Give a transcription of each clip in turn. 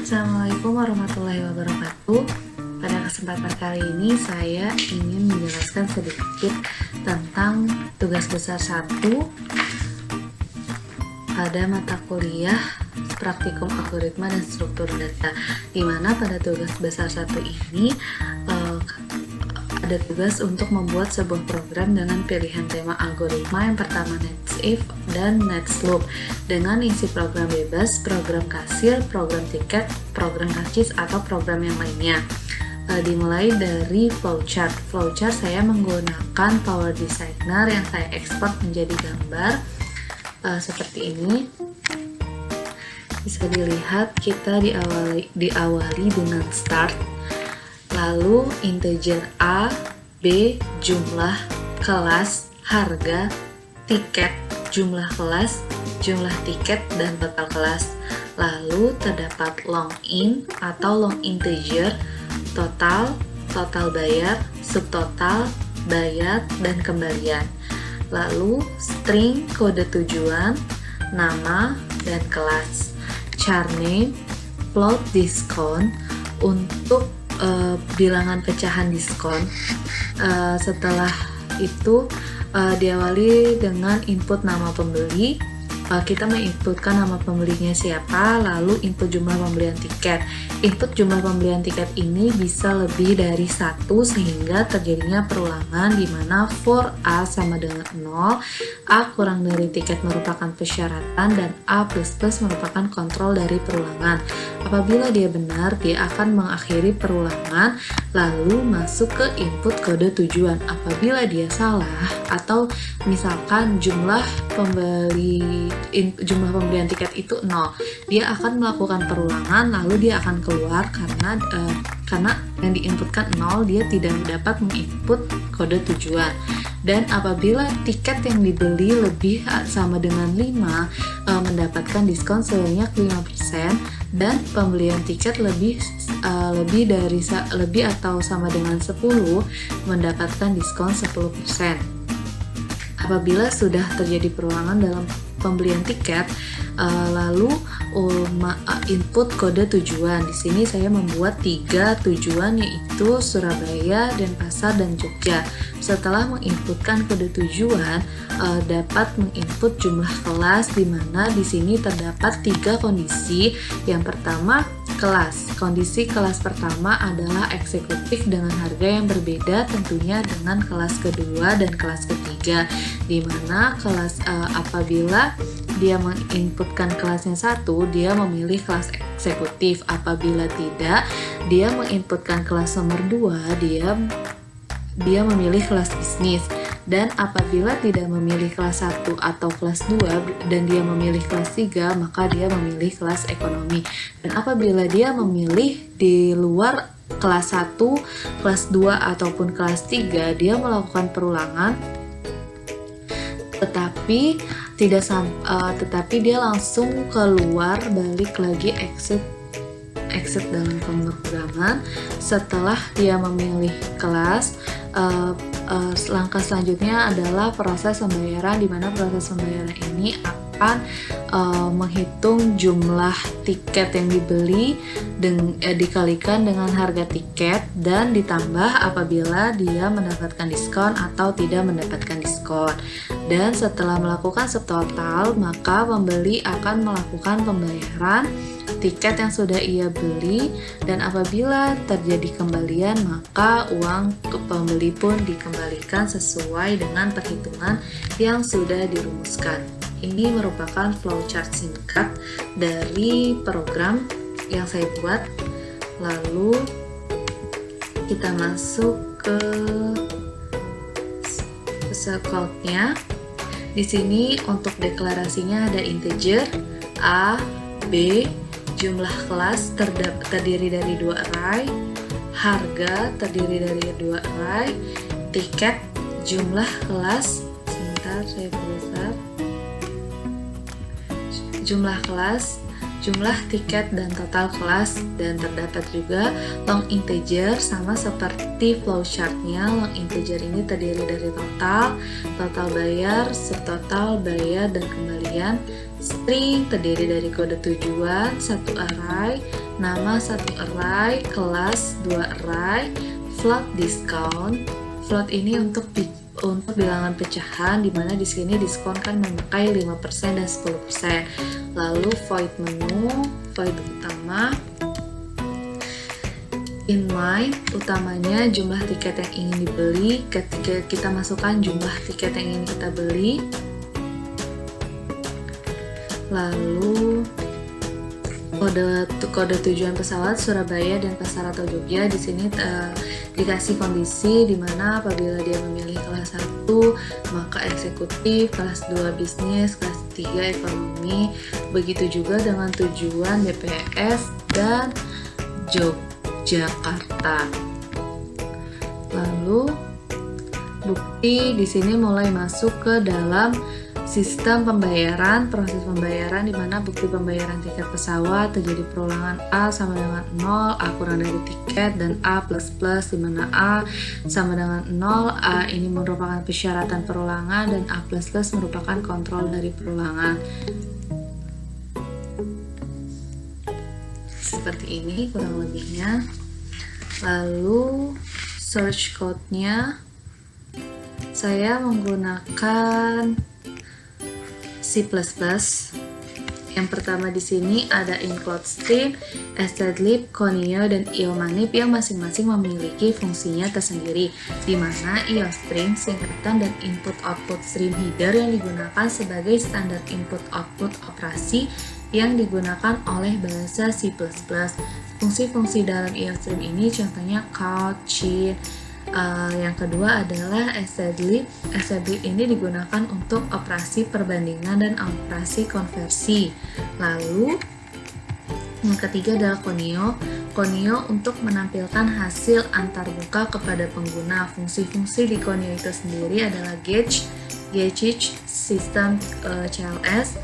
Assalamualaikum warahmatullahi wabarakatuh. Pada kesempatan kali ini saya ingin menjelaskan sedikit tentang tugas besar 1 pada mata kuliah praktikum algoritma dan struktur data, di mana pada tugas besar 1 ini ada tugas untuk membuat sebuah program dengan pilihan tema algoritma. Yang pertama NetIF dan NetSlope, dengan isi program bebas, program kasir, program tiket, program karcis, atau program yang lainnya. Dimulai dari flowchart. Flowchart saya menggunakan Power Designer yang saya ekspor menjadi gambar seperti ini. Bisa dilihat kita diawali dengan start, lalu integer A, B, jumlah, kelas, harga, tiket, jumlah kelas, jumlah tiket, dan total kelas. Lalu terdapat long in atau long integer, total, total bayar, subtotal, bayar, dan kembalian. Lalu string kode tujuan, nama, dan kelas. Char name, float diskon untuk bilangan pecahan diskon. Setelah itu diawali dengan input nama pembeli. Kita menginputkan nama pembelinya siapa, lalu input jumlah pembelian tiket. Input jumlah pembelian tiket ini bisa lebih dari 1 sehingga terjadinya perulangan, di mana for A sama dengan 0, A kurang dari tiket merupakan persyaratan, dan A++ merupakan kontrol dari perulangan. Apabila dia benar, dia akan mengakhiri perulangan lalu masuk ke input kode tujuan. Apabila dia salah, atau misalkan jumlah pembelian tiket itu 0, dia akan melakukan perulangan lalu dia akan keluar karena yang diinputkan 0, dia tidak dapat menginput kode tujuan. Dan apabila tiket yang dibeli lebih sama dengan 5, mendapatkan diskon sebanyak 5%, dan pembelian tiket lebih atau sama dengan 10, mendapatkan diskon 10%. Apabila sudah terjadi perulangan dalam pembelian tiket, lalu input kode tujuan. Di sini saya membuat 3 tujuan, yaitu Surabaya, Denpasar, dan Jogja. Setelah menginputkan kode tujuan, dapat menginput jumlah kelas, di mana di sini terdapat 3 kondisi. Yang pertama, kelas. Kondisi kelas pertama adalah eksekutif dengan harga yang berbeda tentunya dengan kelas kedua dan kelas ketiga, di mana kelas apabila dia menginputkan kelasnya 1, dia memilih kelas eksekutif. Apabila tidak, dia menginputkan kelas nomor 2, dia memilih kelas bisnis. Dan apabila tidak memilih kelas 1 atau kelas 2 dan dia memilih kelas 3, maka dia memilih kelas ekonomi. Dan apabila dia memilih di luar kelas 1, kelas 2 ataupun kelas 3, dia melakukan perulangan, tetapi dia langsung keluar, balik lagi, exit dalam pemrograman. Setelah dia memilih kelas, langkah selanjutnya adalah proses pembayaran, di mana proses pembayaran ini akan menghitung jumlah tiket yang dibeli dikalikan dengan harga tiket dan ditambah apabila dia mendapatkan diskon atau tidak mendapatkan diskon. Dan setelah melakukan subtotal, maka pembeli akan melakukan pembayaran tiket yang sudah ia beli, dan apabila terjadi kembalian, maka uang ke pembeli pun dikembalikan sesuai dengan perhitungan yang sudah dirumuskan. Ini merupakan flowchart singkat dari program yang saya buat. Lalu kita masuk ke code-nya. Di sini untuk deklarasinya ada integer A, B, jumlah kelas terdiri dari 2 array, harga terdiri dari 2 array, tiket, jumlah kelas, sebentar saya berbesar, jumlah kelas, jumlah tiket dan total kelas, dan terdapat juga long integer. Sama seperti flowchartnya, long integer ini terdiri dari total bayar, subtotal, bayar, dan kembalian. String terdiri dari kode tujuan, satu array, nama satu array, kelas 2 array, float discount. Float ini untuk bilangan pecahan, di mana di sini diskon kan memakai 5% dan 10%. Lalu void menu, void utama, inline utamanya jumlah tiket yang ingin dibeli. Ketika kita masukkan jumlah tiket yang ingin kita beli, lalu kode tujuan pesawat Surabaya dan Pasar atau Jogja. Di sini dikasih kondisi di mana apabila dia memilih kelas 1 maka eksekutif, kelas 2 bisnis, kelas 3 ekonomi. Begitu juga dengan tujuan BPS dan Yogyakarta. Lalu bukti di sini mulai masuk ke dalam sistem pembayaran, proses pembayaran, di mana bukti pembayaran tiket pesawat terjadi perulangan A sama dengan 0, A kurang dari tiket, dan A plus plus, di mana A sama dengan 0, A ini merupakan persyaratan perulangan, dan A plus plus merupakan kontrol dari perulangan. Seperti ini kurang lebihnya. Lalu search code-nya saya menggunakan C++. Yang pertama di sini ada include stream, stdlib, conio, dan iomanip yang masing-masing memiliki fungsinya tersendiri, di mana iostream singkatan dan input-output stream header yang digunakan sebagai standar input-output operasi yang digunakan oleh bahasa C++. Fungsi-fungsi dalam iostream ini contohnya count, cheat. Yang kedua adalah stdlib. Stdlib ini digunakan untuk operasi perbandingan dan operasi konversi. Lalu yang ketiga adalah conio. Conio untuk menampilkan hasil antarmuka kepada pengguna. Fungsi-fungsi di conio itu sendiri adalah gauge, sistem CLS.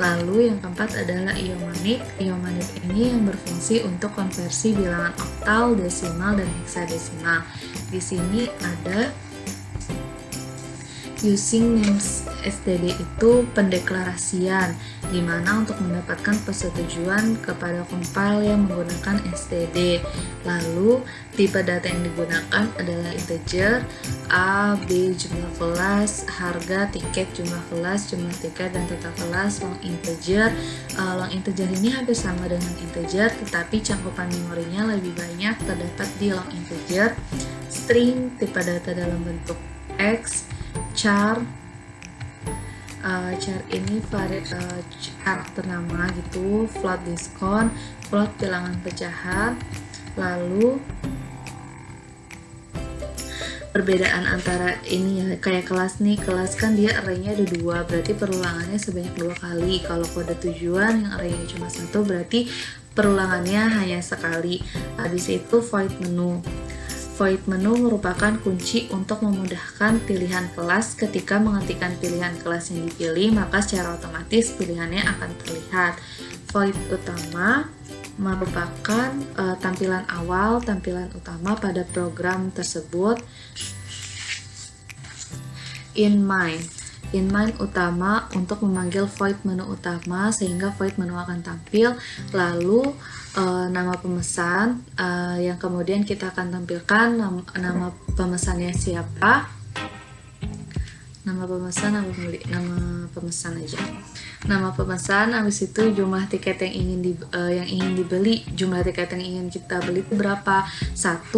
Lalu yang keempat adalah iomanip. Iomanip ini yang berfungsi untuk konversi bilangan oktal, desimal, dan heksadesimal. Di sini ada using names std itu pendeklarasian, di mana untuk mendapatkan persetujuan kepada compile yang menggunakan std. Lalu tipe data yang digunakan adalah integer, A, B jumlah kelas, harga, tiket, jumlah kelas, jumlah tiket, dan total kelas. Long integer, long integer ini hampir sama dengan integer, tetapi cakupan memorinya lebih banyak terdapat di long integer. String, tipe data dalam bentuk X. Char ini karakter nama gitu. Float diskon, float bilangan pecahan. Lalu perbedaan antara ini ya, kayak kelas nih, kelas kan dia arraynya ada 2, berarti perulangannya sebanyak 2 kali. Kalau kode tujuan yang arraynya cuma 1, berarti perulangannya hanya sekali. Habis itu void menu. Void menu merupakan kunci untuk memudahkan pilihan kelas. Ketika mengetikkan pilihan kelas yang dipilih, maka secara otomatis pilihannya akan terlihat. Void utama merupakan tampilan awal, tampilan utama pada program tersebut. Inline utama untuk memanggil void menu utama, sehingga void menu akan tampil. Lalu nama pemesan yang kemudian kita akan tampilkan nama pemesannya siapa, nama pemesan, nama pemesan aja. Nama pemesan, habis itu jumlah tiket yang ingin dibeli. Jumlah tiket yang ingin kita beli itu berapa? 1,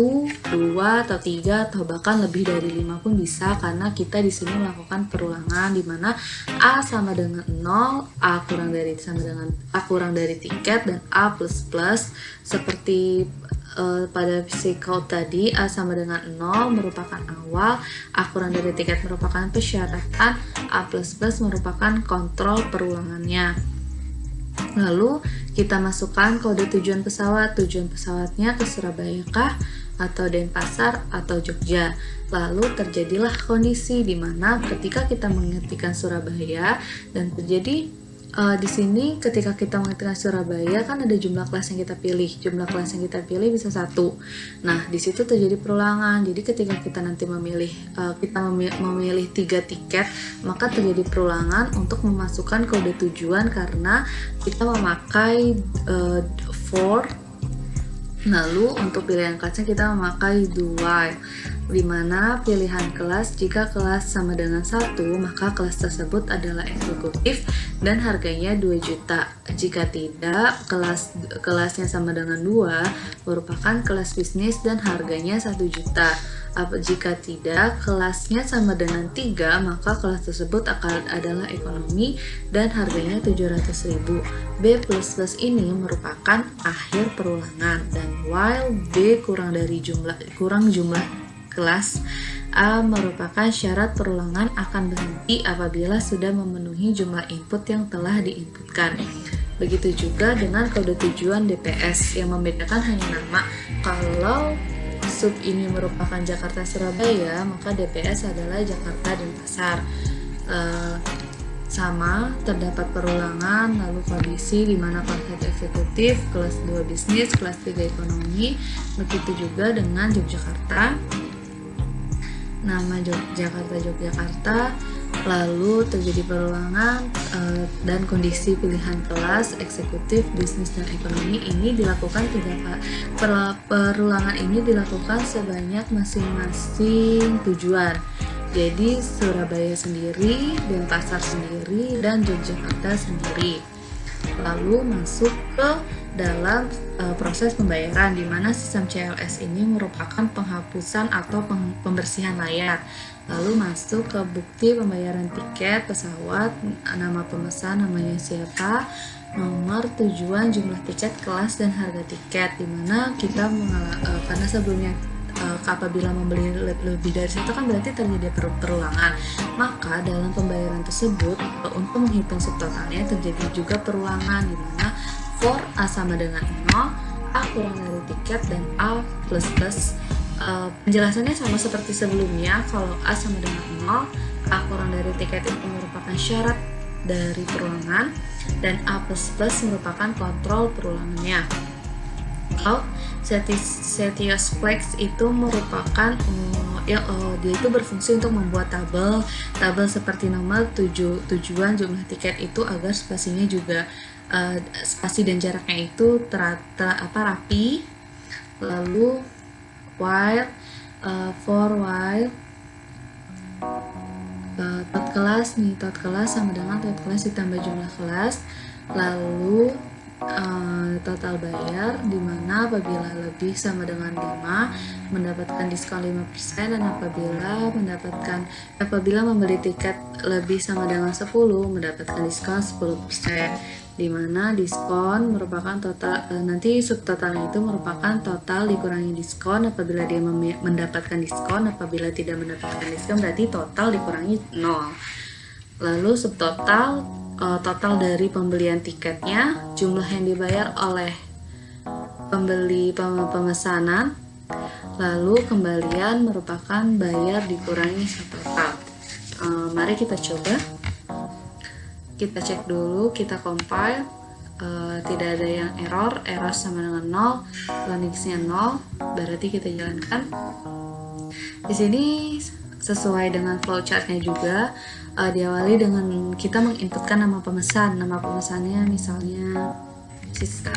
2, atau 3, atau bahkan lebih dari 5 pun bisa, karena kita di sini melakukan perulangan di mana A sama dengan 0, A kurang dari tiket, dan A plus plus. Seperti pada physical tadi, A sama dengan 0 merupakan awal, A kurang dari tiket merupakan persyaratan, A plus plus merupakan kontrol perulangannya. Lalu kita masukkan kode tujuan pesawat. Tujuan pesawatnya ke Surabaya kah, atau Denpasar, atau Jogja. Lalu terjadilah kondisi di mana ketika kita mengetikkan Surabaya dan terjadi Di sini ketika kita mengetikkan Surabaya kan ada jumlah kelas yang kita pilih. Jumlah kelas yang kita pilih bisa 1. Nah, di situ terjadi perulangan. Jadi ketika kita nanti memilih 3 tiket, maka terjadi perulangan untuk memasukkan kode tujuan karena kita memakai for. Lalu untuk pilihan kelasnya kita memakai do while, di mana pilihan kelas jika kelas sama dengan 1 maka kelas tersebut adalah eksekutif dan harganya 2 juta. Jika tidak, kelasnya sama dengan 2 merupakan kelas bisnis dan harganya 1 juta. Jika tidak, kelasnya sama dengan 3 maka kelas tersebut adalah ekonomi dan harganya 700.000. B++ ini merupakan akhir perulangan, dan while B kurang jumlah kelas, A merupakan syarat perulangan akan berhenti apabila sudah memenuhi jumlah input yang telah diinputkan. Begitu juga dengan kode tujuan DPS, yang membedakan hanya nama. Kalau sub ini merupakan Jakarta Surabaya, maka DPS adalah Jakarta Denpasar. Sama, terdapat perulangan, lalu kondisi di mana kelas 1 eksekutif, kelas 2 bisnis, kelas 3 ekonomi. Begitu juga dengan Yogyakarta, nama Yogyakarta, lalu terjadi perulangan dan kondisi pilihan kelas eksekutif, bisnis, dan ekonomi ini dilakukan perulangan ini dilakukan sebanyak masing-masing tujuan. Jadi Surabaya sendiri, Denpasar sendiri, dan Yogyakarta sendiri. Lalu masuk ke dalam proses pembayaran, di mana sistem CLS ini merupakan penghapusan atau pembersihan layar. Lalu masuk ke bukti pembayaran tiket pesawat, nama pemesan namanya siapa, nomor tujuan, jumlah tiket, kelas, dan harga tiket. Di mana kita karena sebelumnya apabila membeli lebih dari situ kan berarti terjadi perulangan, maka dalam pembayaran tersebut untuk menghitung subtotalnya terjadi juga perulangan, di mana for A sama dengan 0, A kurang dari tiket, dan A++. Penjelasannya sama seperti sebelumnya. Kalau A sama dengan 0, A kurang dari tiket itu merupakan syarat dari perulangan, dan A++ merupakan kontrol perulangannya. Kalau Setiosplex itu merupakan dia itu berfungsi untuk membuat tabel seperti nomor tujuan, jumlah tiket itu agar spasinya juga spasi dan jaraknya itu rapi. Lalu while, for while, tot kelas sama dengan tot kelas ditambah jumlah kelas. Lalu total bayar, di mana apabila lebih sama dengan 5 mendapatkan diskon 5%, dan apabila membeli tiket lebih sama dengan 10 mendapatkan diskon 10%, di mana diskon merupakan total, nanti subtotalnya itu merupakan total dikurangi diskon. Apabila dia mendapatkan diskon, apabila tidak mendapatkan diskon berarti total dikurangi 0. Lalu subtotal, total dari pembelian tiketnya, jumlah yang dibayar oleh pembeli pemesanan, lalu kembalian merupakan bayar dikurangi subtotal. Mari kita coba, kita cek dulu, kita compile. Tidak ada yang error sama dengan 0, Linux-nya 0, berarti kita jalankan. Di sini sesuai dengan flowchartnya juga, diawali dengan kita menginputkan nama pemesan. Nama pemesannya misalnya Siska.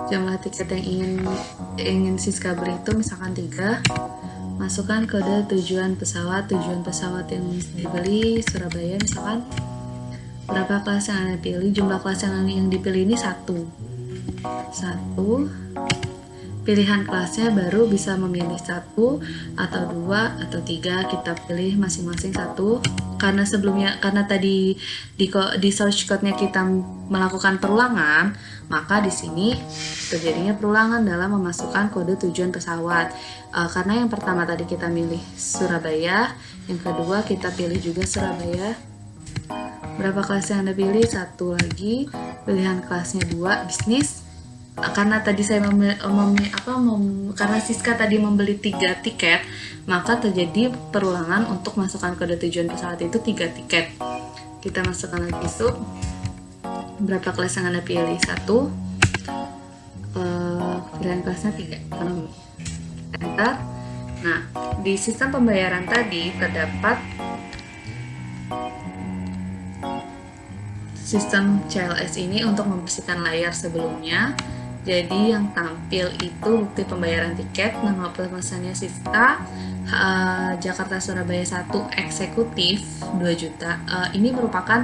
Jumlah tiket yang ingin Siska beli itu misalkan 3. Masukkan kode tujuan pesawat yang dibeli Surabaya misalkan. Berapa kelas yang Anda pilih? Jumlah kelas yang dipilih ini 1. Pilihan kelasnya baru bisa memilih 1 atau 2 atau 3, kita pilih masing-masing 1. Karena tadi di source code-nya kita melakukan perulangan, maka di sini terjadinya perulangan dalam memasukkan kode tujuan pesawat. Karena yang pertama tadi kita milih Surabaya, yang kedua kita pilih juga Surabaya. Berapa kelas yang Anda pilih? 1 lagi. Pilihan kelasnya 2, bisnis. karena tadi saya karena Siska tadi membeli 3 tiket, maka terjadi perulangan untuk masukkan kode tujuan pesawat itu 3 tiket. Kita masukkan lagi sub berapa kelas yang Anda pilih, 1, pilihan kelasnya 3, ekonomi, enter. Nah, di sistem pembayaran tadi terdapat sistem CLS ini untuk membersihkan layar sebelumnya. Jadi yang tampil itu bukti pembayaran tiket, nama pemesannya Siska, Jakarta Surabaya 1 eksekutif 2 juta. Ini merupakan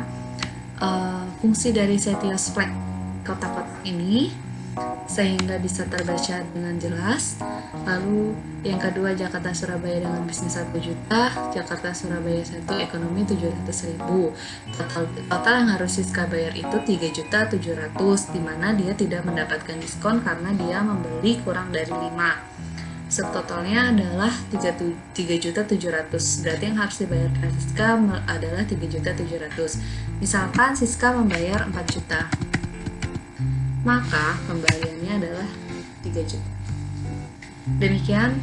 fungsi dari Setios Flag kotak-kotak ini sehingga bisa terbaca dengan jelas. Lalu yang kedua, Jakarta Surabaya dengan bisnis 1 juta, Jakarta Surabaya 1 ekonomi 700.000. Total yang harus Siska bayar itu 3.700.000, dimana dia tidak mendapatkan diskon karena dia membeli kurang dari 5. Subtotalnya adalah 3.700.000. Berarti yang harus dibayarkan Siska adalah 3.700.000. Misalkan Siska membayar 4 juta, maka kembaliannya adalah 3 juta. Demikian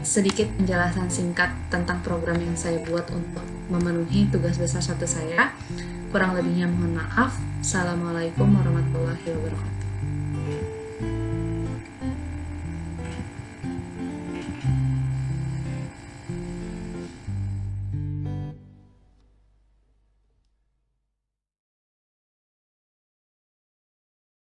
sedikit penjelasan singkat tentang program yang saya buat untuk memenuhi tugas besar 1 saya. Kurang lebihnya mohon maaf. Assalamualaikum warahmatullahi wabarakatuh.